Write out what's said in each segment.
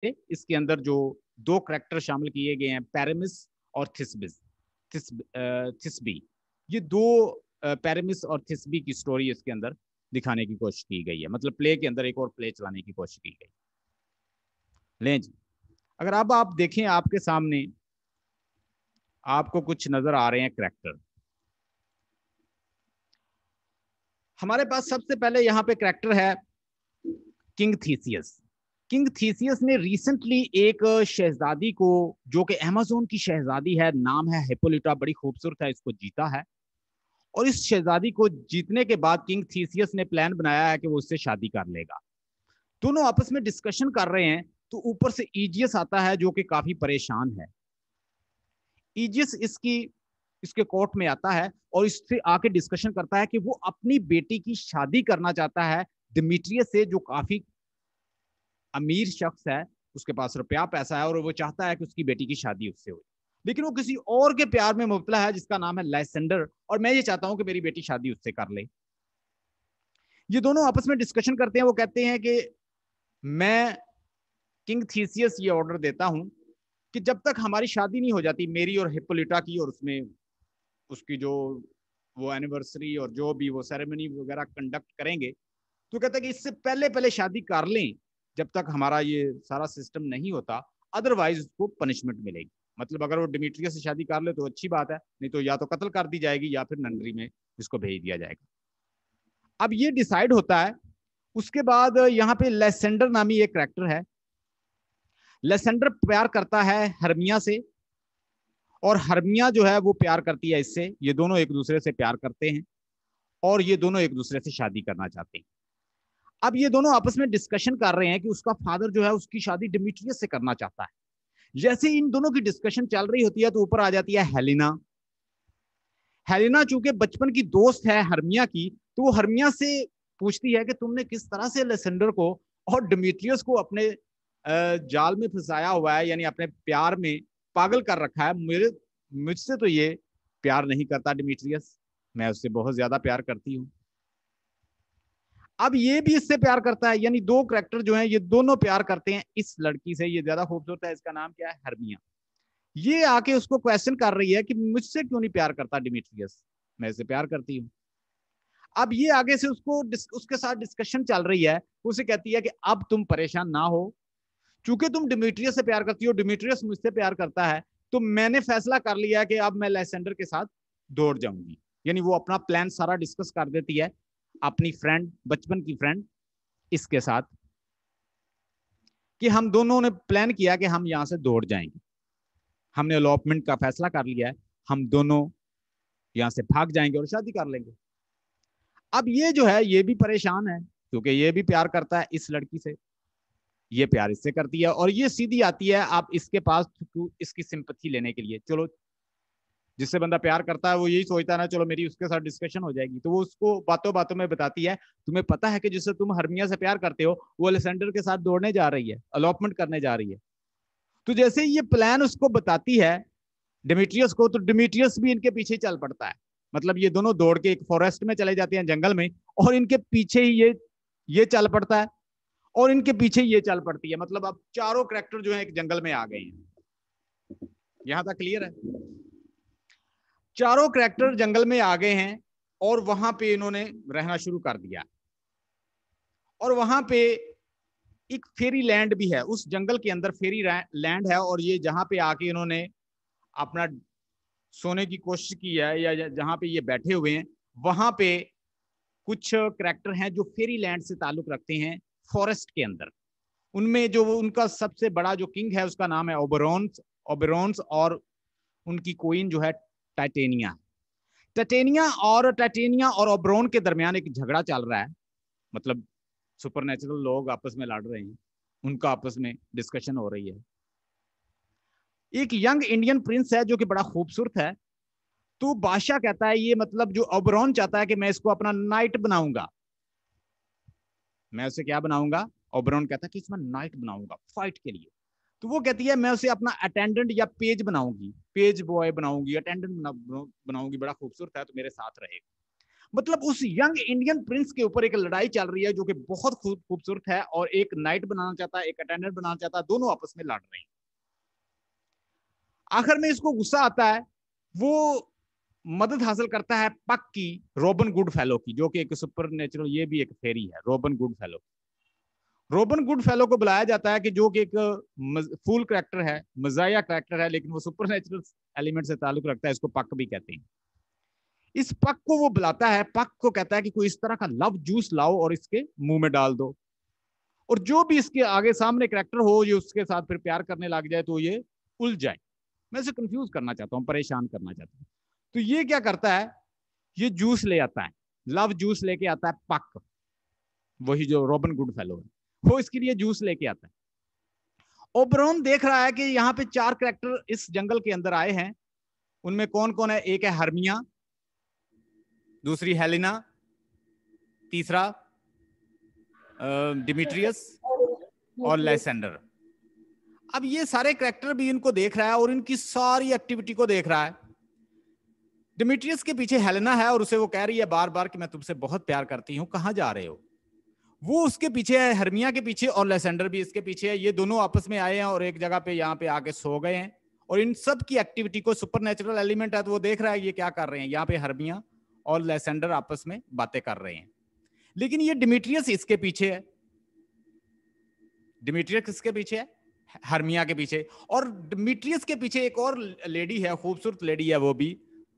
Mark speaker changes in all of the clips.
Speaker 1: इसके अंदर जो दो करैक्टर शामिल किए गए हैं, पैरामिस और थिस्बी। ये दो पैरामिस और थिस्बी की स्टोरी इसके अंदर दिखाने की कोशिश की गई है, मतलब प्ले के अंदर एक और प्ले चलाने की कोशिश की गई। लें जी, अगर अब आप देखें आपके सामने आपको कुछ नजर आ रहे हैं करैक्टर। हमारे पास सबसे पहले यहाँ पे करैक्टर है किंग थीसियस। किंग थीसियस ने रिसेंटली एक शहजादी को, जो कि अमेज़न की शहजादी है, नाम है हिप्पोलिटा, बड़ी खूबसूरत है, इसको जीता है। और इस शहजादी को जीतने के बाद किंग थीसियस ने प्लान बनाया है कि वो उससे शादी कर लेगा। दोनों आपस में डिस्कशन कर रहे हैं तो ऊपर से ईजियस आता है जो कि काफी परेशान है। ईजियस इसके कोर्ट में आता है और इससे आके डिस्कशन करता है कि वो अपनी बेटी की शादी करना चाहता है डिमिट्रियस से, जो काफी अमीर शख्स है, उसके पास रुपया पैसा है, और वो चाहता है कि उसकी बेटी की शादी उससे हो। लेकिन वो किसी और के प्यार में मुब्तला है जिसका नाम है लाइसेंडर, और मैं ये चाहता हूं कि मेरी बेटी शादी उससे कर ले। ये दोनों आपस में डिस्कशन करते हैं। वो कहते हैं कि मैं किंग थीसियस ये ऑर्डर देता हूं कि जब तक हमारी शादी नहीं हो जाती, मेरी और हिप्पोलिटा की, और उसमें उसकी जो वो एनिवर्सरी और जो भी वो सेरेमनी वगैरह कंडक्ट करेंगे, तो कहता है कि इससे पहले पहले शादी कर लें जब तक हमारा ये सारा सिस्टम नहीं होता, अदरवाइज उसको पनिशमेंट मिलेगी। मतलब अगर वो डिमिट्रियस से शादी कर ले तो अच्छी बात है, नहीं तो या तो कत्ल कर दी जाएगी या फिर ननरी में इसको भेज दिया जाएगा। अब ये डिसाइड होता है। उसके बाद यहाँ पे लेसेंडर नामी एक कैरेक्टर है। लेसेंडर प्यार करता है हर्मिया से, और हर्मिया जो है वो प्यार करती है इससे। ये दोनों एक दूसरे से प्यार करते हैं और ये दोनों एक दूसरे से शादी करना चाहते हैं। अब ये दोनों आपस में डिस्कशन कर रहे हैं कि उसका फादर जो है उसकी शादी डिमिट्रियस से करना चाहता है। जैसे इन दोनों की डिस्कशन चल रही होती है तो ऊपर आ जाती है हेलिना। हेलिना चूंकि बचपन की दोस्त है हर्मिया की, तो वो हर्मिया से पूछती है कि तुमने किस तरह से लेसेंडर को और डिमिट्रियस को अपने जाल में फंसाया हुआ है, यानी अपने प्यार में पागल कर रखा है। मुझसे तो ये प्यार नहीं करता डिमिट्रियस, मैं उससे बहुत ज्यादा प्यार करती हूँ। अब ये भी इससे प्यार करता है, यानी दो करैक्टर जो हैं ये दोनों प्यार करते हैं इस लड़की से। ये ज्यादा खूबसूरत है, इसका नाम क्या है, हर्मिया। ये आके उसको क्वेश्चन कर रही है कि मुझसे क्यों नहीं प्यार करता डिमिट्रियस, मैं इससे प्यार करती हूँ। अब ये आगे से उसके साथ डिस्कशन चल रही है। उसे कहती है कि अब तुम परेशान ना हो, चूंकि तुम डिमिट्रियस से प्यार करती हो, डिमिट्रियस मुझसे प्यार करता है, तो मैंने फैसला कर लिया कि अब मैं लेसेंडर के साथ दौड़ जाऊंगी। यानी वो अपना प्लान सारा डिस्कस कर देती है अपनी फ्रेंड, बचपन की फ्रेंड इसके साथ, कि हम दोनों ने प्लान किया कि हम यहां से दौड़ जाएंगे। हमने अलॉटमेंट का फैसला कर लिया है, हम दोनों यहां से भाग जाएंगे और शादी कर लेंगे। अब ये जो है ये भी परेशान है, क्योंकि ये भी प्यार करता है इस लड़की से, ये प्यार इससे करती है, और ये सीधी आती है आप इसके पास इसकी सिंपैथी लेने के लिए। चलो, जिससे बंदा प्यार करता है वो यही सोचता है ना, चलो मेरी उसके साथ डिस्कशन हो जाएगी, तो वो उसको बातों बातों में बताती है, तुम्हें पता है कि जिससे तुम हर्मिया से प्यार करते हो वो अलेक्जेंडर के साथ दौड़ने जा रही है, अलॉटमेंट करने जा रही है। तो जैसे ये प्लान उसको बताती है डिमिट्रियस को, तो डिमिट्रियस भी इनके पीछे चल पड़ता है। मतलब ये दोनों दौड़ के एक फॉरेस्ट में चले जाते हैं, जंगल में, और इनके पीछे ही ये चल पड़ता है और इनके पीछे ये चल पड़ती है। मतलब अब चारों कैरेक्टर जो है एक जंगल में आ गए हैं। यहां तक क्लियर है? चारों कैरेक्टर जंगल में आ गए हैं और वहां पे इन्होंने रहना शुरू कर दिया। और वहां पे एक फेरी लैंड भी है, उस जंगल के अंदर फेरी लैंड है, और ये जहां पे आके इन्होंने अपना सोने की कोशिश की है, या जहां पे ये बैठे हुए हैं, वहां पे कुछ कैरेक्टर हैं जो फेरी लैंड से ताल्लुक रखते हैं फॉरेस्ट के अंदर। उनमें जो उनका सबसे बड़ा जो किंग है उसका नाम है ओबेरॉन्स। ओबेरॉन्स और उनकी क्वीन जो है टाइटेनिया। टाइटेनिया और ओबेरॉन के दरमियान एक झगड़ा चल रहा है। मतलब सुपरनेचुरल लोग आपस में लड़ रहे हैं, उनका आपस में डिस्कशन हो रही है। एक यंग इंडियन प्रिंस है जो कि बड़ा खूबसूरत है। तो बादशाह कहता है, ये मतलब जो ओबेरॉन चाहता है कि मैं इसको अपना नाइट बनाऊंगा। मैं उसे क्या बनाऊंगा? ओबेरॉन कहता है कि इसमें नाइट बनाऊंगा फाइट के लिए। तो वो कहती है मैं उसे अपना अटेंडेंट या पेज बनाऊंगी, पेज बॉय बनाऊंगी, अटेंडेंट बनाऊंगी, बड़ा खूबसूरत है तो मेरे साथ रहेगा। मतलब उस यंग इंडियन प्रिंस के ऊपर एक लड़ाई चल रही है जो कि बहुत खूबसूरत है, और एक नाइट बनाना चाहता है, एक अटेंडेंट बनाना चाहता है, दोनों आपस में लड़ रहे हैं। आखिर में इसको गुस्सा आता है, वो मदद हासिल करता है पक की, रॉबिन गुड फेलो की, जो कि एक सुपर नेचुरल, ये भी एक फेरी है, robin good fellow. Robin good fellow को बुलाया जाता है कि जो कि एक फूल करेक्टर है, मजाया करेक्टर है, लेकिन वो सुपर नेचुरल एलिमेंट से ताल्लुक रखता है, इसको पक भी कहते हैं। इस पक को वो बुलाता है, पक को कहता है कि कोई इस तरह का लव जूस लाओ और इसके मुंह में डाल दो, और जो भी इसके आगे सामने करेक्टर हो ये उसके साथ फिर प्यार करने लग जाए तो ये उलझ जाए। मैं इसे कंफ्यूज करना चाहता हूँ, परेशान करना चाहता हूँ। तो ये क्या करता है, ये जूस ले आता है, लव जूस लेके आता है पक, वही जो रॉबिन गुड फेलो है, वो इसके लिए जूस लेके आता है। ओबरॉन देख रहा है कि यहाँ पे 4 करेक्टर इस जंगल के अंदर आए हैं, उनमें कौन कौन है, एक है हर्मिया, दूसरी हेलिना, तीसरा डिमिट्रियस और लेसेंडर। अब ये सारे करेक्टर भी इनको देख रहा है और इनकी सारी एक्टिविटी को देख रहा है। डिमिट्रियस के पीछे हेलेना है और उसे वो कह रही है बार बार कि मैं तुमसे बहुत प्यार करती हूं, कहां जा रहे हो। वो उसके पीछे है, हर्मिया के पीछे, और लेसेंडर भी इसके पीछे है। ये दोनों आपस में आए हैं और एक जगह पे यहाँ पे आके सो गए हैं, और इन सब की एक्टिविटी को, सुपर नेचुरल एलिमेंट है तो वो देख रहा है ये क्या कर रहे हैं। यहाँ पे हर्मिया और लेसेंडर आपस में बातें कर रहे हैं, लेकिन ये डिमिट्रियस इसके पीछे है। डिमिट्रियस किसके पीछे है, हर्मिया के पीछे। और डिमिट्रियस के पीछे एक और लेडी है, खूबसूरत लेडी है, वो भी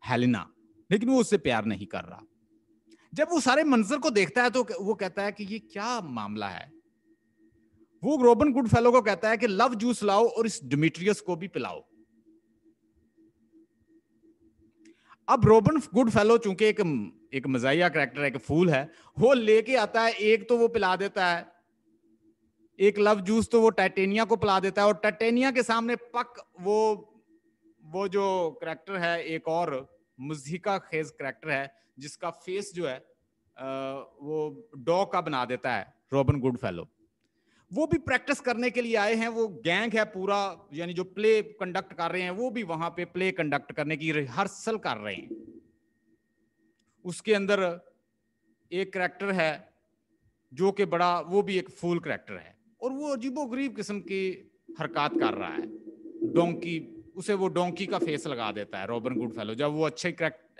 Speaker 1: हेलेना, लेकिन वो उससे प्यार नहीं कर रहा। जब वो सारे मंजर को देखता है तो वो कहता है कि ये क्या मामला है। वो रॉबिन गुड फेलो को कहता है कि लव जूस लाओ और इस डिमिट्रियस को भी पिलाओ। अब रॉबिन गुड फेलो चूंकि एक मजाइया कैरेक्टर है, एक फूल है, वो लेके आता है, एक तो वो पिला देता है, एक लव जूस तो वो टाइटेनिया को पिला देता है, और टाइटेनिया के सामने पक वो जो कैरेक्टर है, एक और मुजिका खेज कैरेक्टर है, जिसका फेस जो है वो डॉग का बना देता है रॉबिन गुड फेलो। वो भी प्रैक्टिस करने के लिए आए हैं, वो गैंग है पूरा, यानी जो प्ले कंडक्ट कर रहे हैं वो भी वहां पे प्ले कंडक्ट करने की रिहर्सल कर रहे हैं। उसके अंदर एक कैरेक्टर है जो कि बड़ा, वो भी एक फूल कैरेक्टर है, और वो अजीबोगरीब किस्म की हरकत कर रहा है। डोंकी, उसे वो डोंकी का फेस लगा देता है रॉबिन गुड फेलो। जब वो अच्छे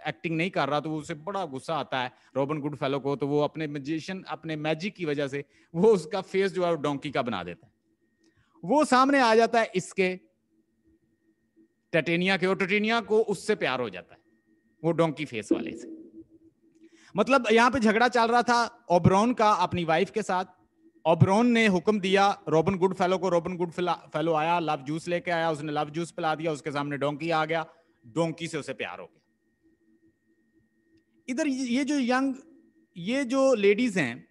Speaker 1: एक्टिंग नहीं कर रहा तो उसे बड़ा गुस्सा आता है रॉबिन गुड फेलो को, तो वो अपने मैजिशियन, अपने मैजिक की वजह से वो उसका फेस जो है वो डोंकी का बना देता है। वो सामने आ जाता है इसके टाइटेनिया के, और टाइटेनिया को उससे प्यार हो जाता है, वो डोंकी फेस वाले से। मतलब यहां पे झगड़ा चल रहा था ओबरॉन का अपनी वाइफ के साथ। ओबरॉन ने हुक्म दिया रॉबिन गुड फेलो को, रॉबिन गुड फेलो आया, लव जूस लेके आया, उसने लव जूस पिला दिया, उसके सामने डोंकी आ गया, डोंकी से उसे प्यार हो गया। इधर ये जो लेडीज हैं,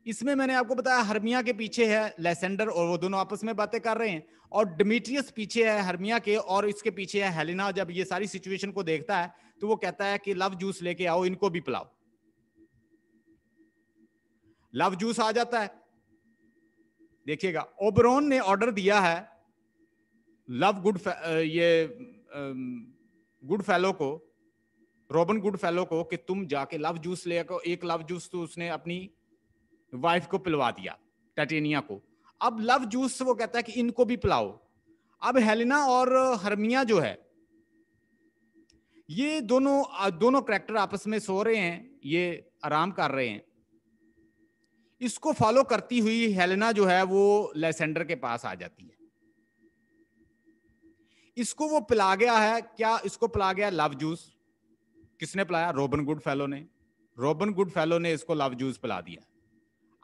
Speaker 1: इसमें मैंने आपको बताया हर्मिया के पीछे है लेसेंडर, और वो दोनों आपस में बातें कर रहे हैं, और डिमिट्रियस पीछे है हर्मिया के, और इसके पीछे है हेलेना। जब ये सारी सिचुएशन को देखता है तो वो कहता है कि लव जूस लेके आओ, इनको भी पिलाओ। लव जूस आ जाता है। देखिएगा, ओबरॉन ने ऑर्डर दिया है लव गुड फेलो को, रॉबिन गुड फेलो को, कि तुम जाके लव जूस ले आओ। एक लव जूस तो उसने अपनी वाइफ को पिलवा दिया, टाइटेनिया को। अब लव जूस वो कहता है कि इनको भी पिलाओ। अब हेलेना और हर्मिया जो है, ये दोनों कैरेक्टर आपस में सो रहे हैं, ये आराम कर रहे हैं। इसको फॉलो करती हुई हेलेना जो है वो लेसेंडर के पास आ जाती है। इसको वो पिला गया है क्या, इसको पिला गया लव जूस। किसने पिलाया, रॉबिन गुड फेलो ने। रॉबिन गुड फेलो ने इसको लव जूस पिला दिया।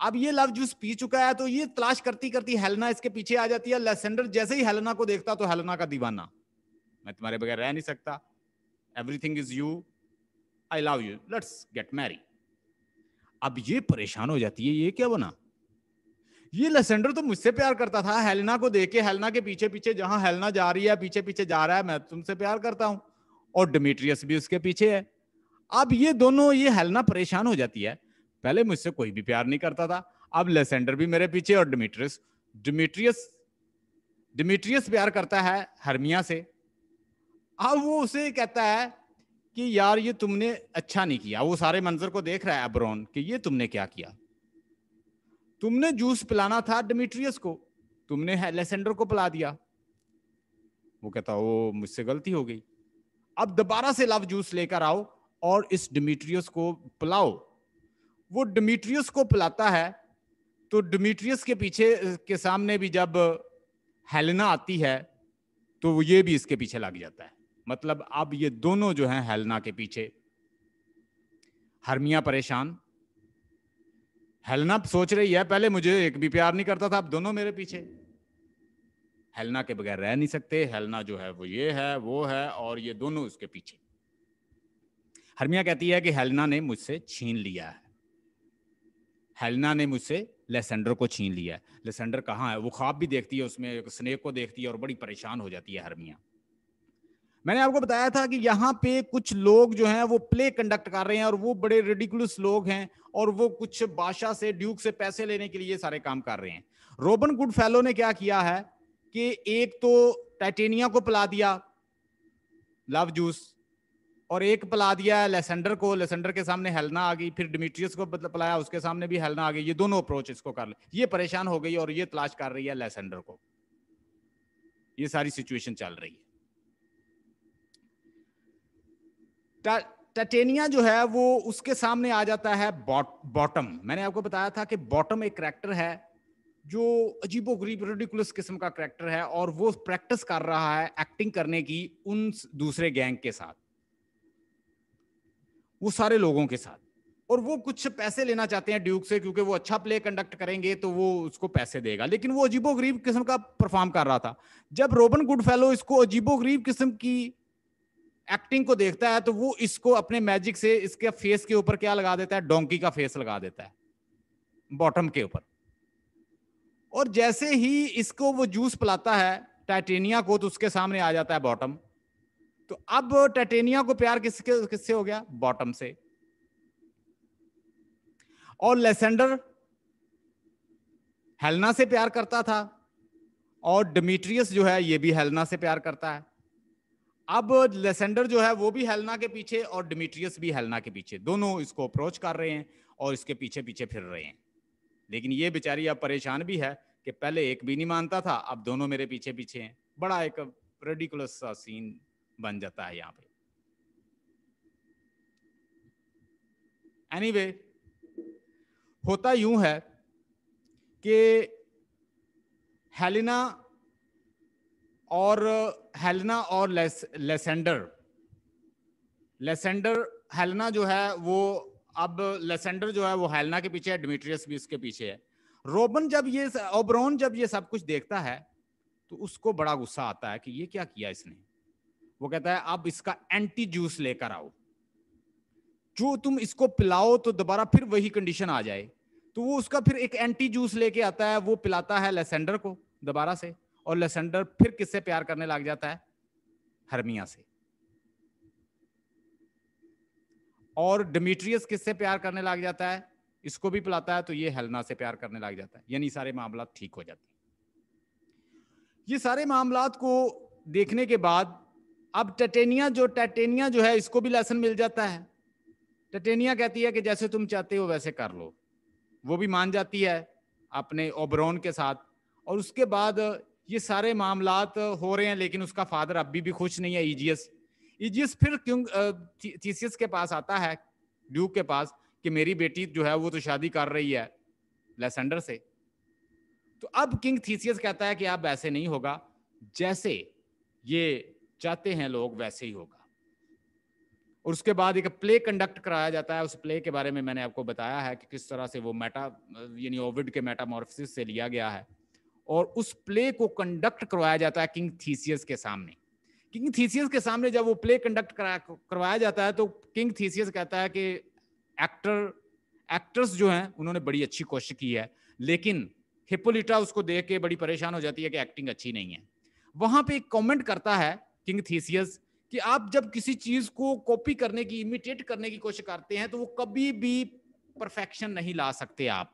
Speaker 1: अब ये लव जूस पी चुका है, तो ये तलाश करती करती हेलेना इसके पीछे आ जाती है। लेसेंडर जैसे ही हेलेना को देखता तो हेलेना का दीवाना, मैं तुम्हारे बगैर रह नहीं सकता, everything is you, I love you, let's get Mary. अब ये परेशान हो जाती है, ये क्या बना, ये लेसेंडर तो मुझसे प्यार करता था, हेलेना को देख के हेलेना के पीछे पीछे, जहां हेलेना जा रही है पीछे पीछे जा रहा है, मैं तुमसे प्यार करता हूं, और डिमिट्रियस भी उसके पीछे है। अब ये दोनों, ये हेलेना परेशान हो जाती है, पहले मुझसे कोई भी प्यार नहीं करता था, अब लेसेंडर भी मेरे पीछे, और डिमिट्रियस प्यार करता है हर्मिया से। अब वो उसे कहता है कि यार ये तुमने अच्छा नहीं किया। वो सारे मंजर को देख रहा है एब्रोन कि ये तुमने क्या किया, तुमने जूस पिलाना था डिमिट्रियस को, तुमने लेसेंडर को पिला दिया। वो कहता ओ मुझसे गलती हो गई, अब दोबारा से लव जूस लेकर आओ और इस डिमिट्रियस को पिलाओ। वो डिमिट्रियस को पिलाता है तो डिमिट्रियस के पीछे के सामने भी जब हेलेना आती है तो ये भी इसके पीछे लग जाता है। मतलब अब ये दोनों जो हैं हेलेना के पीछे। हर्मिया परेशान, हेलेना सोच रही है पहले मुझे एक भी प्यार नहीं करता था, अब दोनों मेरे पीछे, हेलेना के बगैर रह नहीं सकते, हेलेना जो है वो ये है वो है और ये दोनों उसके पीछे। हर्मिया कहती है कि हेलेना ने मुझसे छीन लिया है, हेलेना ने मुझसे लेसेंडर को छीन लिया है। लेसेंडर कहाँ है? वो ख्वाब भी देखती है, उसमें स्नेक को देखती है और बड़ी परेशान हो जाती है हर्मिया। मैंने आपको बताया था कि यहाँ पे कुछ लोग जो हैं वो प्ले कंडक्ट कर रहे हैं और वो बड़े रिडिकुलस लोग हैं और वो कुछ बादशाह से ड्यूक से पैसे लेने के लिए सारे काम कर रहे हैं। रॉबिन गुडफेलो ने क्या किया है कि एक तो टाइटेनिया को पिला दिया लव जूस और एक पिला दिया लेसेंडर को, लेसेंडर के सामने हेलेना आ गई, फिर डिमिट्रियस को पिलाया, उसके सामने भी हेलेना आ गई। ये दोनों अप्रोच इसको कर ले, ये परेशान हो गई और ये तलाश कर रही है लेसेंडर को। ये सारी सिचुएशन चल रही है। टाइटेनिया जो है वो उसके सामने आ जाता है बॉटम। मैंने आपको बताया था कि बॉटम एक करैक्टर है जो अजीबोगरीब रिडिकुलस किस्म का करैक्टर है और वो प्रैक्टिस कर रहा है एक्टिंग करने की उन दूसरे गैंग के साथ, वो सारे लोगों के साथ, और वो कुछ पैसे लेना चाहते हैं ड्यूक से क्योंकि वो अच्छा प्ले कंडक्ट करेंगे तो वो उसको पैसे देगा। लेकिन वो अजीबोगरीब किस्म का परफॉर्म कर रहा था। जब रॉबिन गुडफेलो इसको अजीबोगरीब किस्म की एक्टिंग को देखता है तो वो इसको अपने मैजिक से इसके फेस के ऊपर क्या लगा देता है, डोंकी का फेस लगा देता है बॉटम के ऊपर। और जैसे ही इसको वो जूस पिलाता है टाइटेनिया को तो उसके सामने आ जाता है बॉटम। तो अब टाइटेनिया को प्यार किससे हो गया? बॉटम से। और लेसेंडर हेलेना से प्यार करता था और डिमिट्रियस जो है ये भी हेलेना से प्यार करता है। अब लेसेंडर जो है वो भी हेलेना के पीछे और डिमिट्रियस भी हेलेना के पीछे, दोनों इसको अप्रोच कर रहे हैं और इसके पीछे पीछे फिर रहे हैं। लेकिन ये बेचारी अब परेशान भी है कि पहले एक भी नहीं मानता था, अब दोनों मेरे पीछे पीछे हैं। बड़ा एक रेडिकुलस सा सीन बन जाता है यहाँ पे। एनीवे, होता यूं है कि हेलेना और लेसेंडर हेलेना जो है वो, अब लेसेंडर जो है वो हेलेना के पीछे है, डिमिट्रियस भी उसके पीछे है। ओबरॉन जब ये सब कुछ देखता है तो उसको बड़ा गुस्सा आता है कि ये क्या किया इसने। वो कहता है अब इसका एंटी जूस लेकर आओ, जो तुम इसको पिलाओ तो दोबारा फिर वही कंडीशन आ जाए। तो वो उसका फिर एक एंटी जूस लेके आता है, वो पिलाता है लेसेंडर को दोबारा से, और लेसेंडर फिर किससे प्यार करने लग जाता है? हर्मिया से। और डिमिट्रियस किससे प्यार करने लग जाता है? इसको भी पिलाता है तो ये हेलेना से प्यार करने लग जाता है। यानी सारे मामला ठीक हो जाते हैं। ये सारे मामलात को देखने के बाद अब टाइटेनिया जो है इसको भी लेसन मिल जाता है। टाइटेनिया कहती है कि जैसे तुम चाहते हो वैसे कर लो। वो भी मान जाती है अपने ओबरॉन के साथ। और उसके बाद ये सारे मामलात हो रहे हैं, लेकिन उसका फादर अभी भी खुश नहीं है, इजियस फिर क्यों थीसियस के पास आता है, ड्यूक के पास, कि मेरी बेटी जो है वो तो शादी कर रही है लेसेंडर से। तो अब किंग थीसियस कहता है कि अब ऐसे नहीं होगा, जैसे ये चाहते हैं लोग वैसे ही होगा। और उसके बाद एक प्ले कंडक्ट कराया जाता है। उस प्ले के बारे में मैंने आपको बताया है कि किस तरह से वो यानी ओविड के मेटामॉर्फोसिस से लिया गया है, और उस प्ले को कंडक्ट करवाया जाता है किंग थीसियस के सामने। किंग थीसियस के सामने जब वो प्ले कंडक्ट करवाया जाता है तो किंग थीसियस कहता है कि एक्टर्स जो हैं उन्होंने बड़ी अच्छी कोशिश की है, लेकिन हिप्पोलिटा उसको देख के बड़ी परेशान हो जाती है कि एक्टिंग अच्छी नहीं है। वहां पे एक कमेंट करता है किंग थीसियस कि आप जब किसी चीज को कॉपी करने की, इमिटेट करने की कोशिश करते हैं तो वो कभी भी परफेक्शन नहीं ला सकते। आप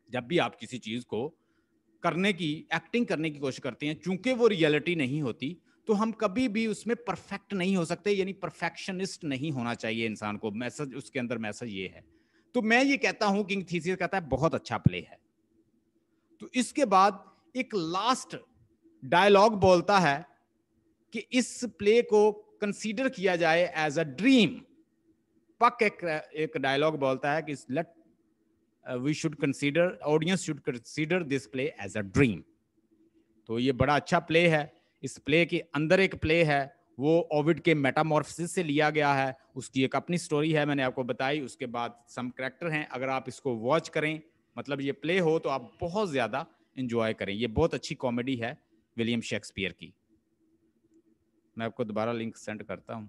Speaker 1: जब भी आप किसी चीज को करने की, एक्टिंग करने की कोशिश करते हैं, चूंकि वो रियलिटी नहीं होती, तो हम कभी भी उसमें परफेक्ट नहीं हो सकते, यानी परफेक्शनिस्ट नहीं होना चाहिए इंसान को। मैसेज उसके अंदर मैसेज ये है। तो मैं ये कहता हूं, किंग थीसियस कहता है बहुत अच्छा प्ले है। तो इसके बाद एक लास्ट डायलॉग बोलता है कि इस प्ले को कंसीडर किया जाए एज अ ड्रीम। पक एक डायलॉग बोलता है कि let we should consider, audience should consider this play as a dream. तो ये बड़ा अच्छा प्ले है। इस प्ले के अंदर एक प्ले है, वो ओविड के मेटामॉर्फोसिस से लिया गया है। उसकी एक अपनी स्टोरी है, मैंने आपको बताई। उसके बाद सम कैरेक्टर हैं। अगर आप इसको वॉच करें, मतलब ये प्ले हो, तो आप बहुत ज्यादा एंजॉय करें। ये बहुत अच्छी कॉमेडी है विलियम शेक्सपियर की। मैं आपको दोबारा लिंक सेंड करता हूं।